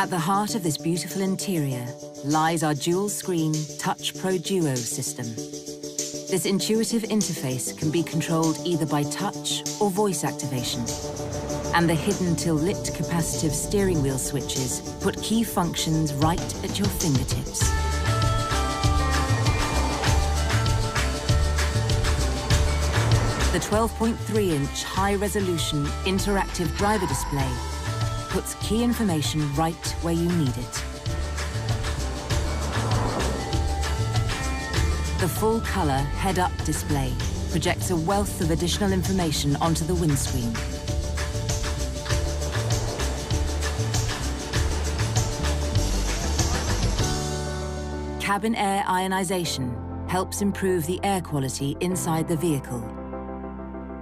At the heart of this beautiful interior lies our dual-screen Touch Pro Duo system. This intuitive interface can be controlled either by touch or voice activation. And the hidden till lit capacitive steering wheel switches put key functions right at your fingertips. The 12.3-inch high-resolution interactive driver display puts key information right where you need it. The full-color head-up display projects a wealth of additional information onto the windscreen. Cabin air ionization helps improve the air quality inside the vehicle,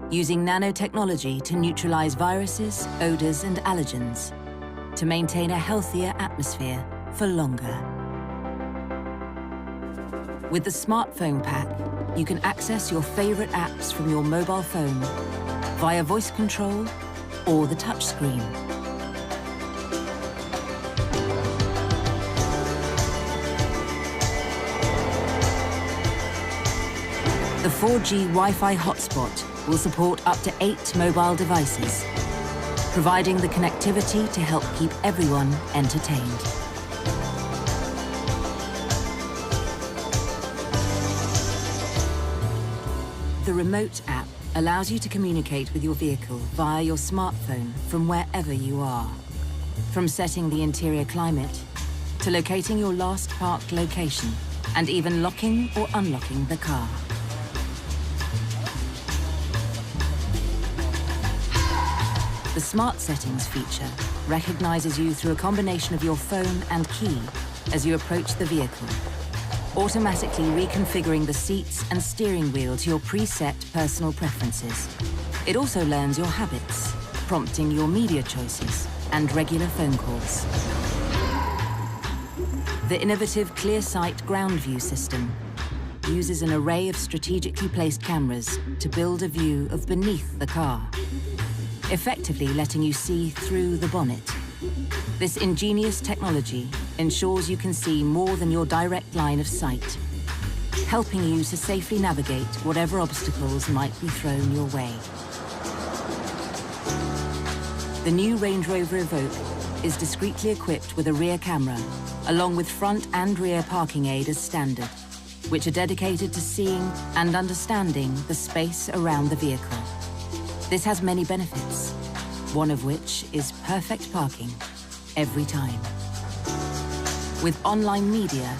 using nanotechnology to neutralize viruses, odors, and allergens to maintain a healthier atmosphere for longer. With the smartphone pack, you can access your favorite apps from your mobile phone via voice control or the touchscreen. The 4G Wi-Fi hotspot will support up to 8 mobile devices, providing the connectivity to help keep everyone entertained. The Remote app allows you to communicate with your vehicle via your smartphone from wherever you are. From setting the interior climate, to locating your last parked location, and even locking or unlocking the car. The Smart Settings feature recognizes you through a combination of your phone and key as you approach the vehicle, automatically reconfiguring the seats and steering wheel to your preset personal preferences. It also learns your habits, prompting your media choices and regular phone calls. The innovative ClearSight ground view system uses an array of strategically placed cameras to build a view of beneath the car, effectively letting you see through the bonnet. This ingenious technology ensures you can see more than your direct line of sight, helping you to safely navigate whatever obstacles might be thrown your way. The new Range Rover Evoque is discreetly equipped with a rear camera, along with front and rear parking aid as standard, which are dedicated to seeing and understanding the space around the vehicle. This has many benefits, one of which is perfect parking every time. With online media,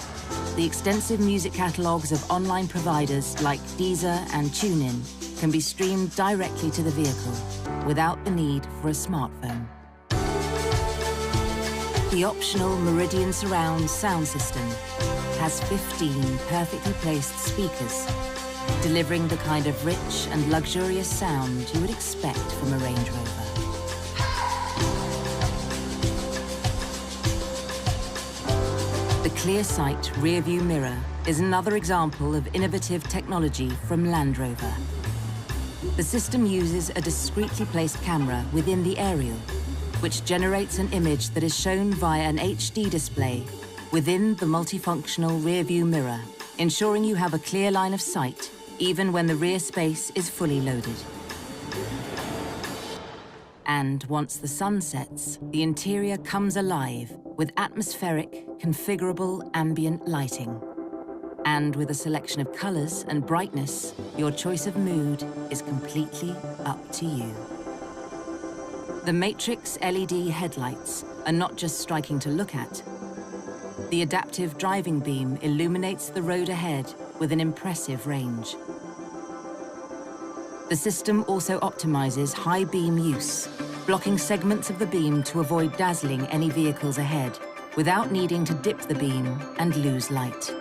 the extensive music catalogues of online providers like Deezer and TuneIn can be streamed directly to the vehicle without the need for a smartphone. The optional Meridian Surround sound system has 15 perfectly placed speakers, delivering the kind of rich and luxurious sound you would expect from a Range Rover. The ClearSight rear-view mirror is another example of innovative technology from Land Rover. The system uses a discreetly placed camera within the aerial, which generates an image that is shown via an HD display within the multifunctional rear-view mirror, ensuring you have a clear line of sight even when the rear space is fully loaded. And once the sun sets, the interior comes alive with atmospheric, configurable ambient lighting. And with a selection of colors and brightness, your choice of mood is completely up to you. The Matrix LED headlights are not just striking to look at. The adaptive driving beam illuminates the road ahead with an impressive range. The system also optimizes high beam use, blocking segments of the beam to avoid dazzling any vehicles ahead, without needing to dip the beam and lose light.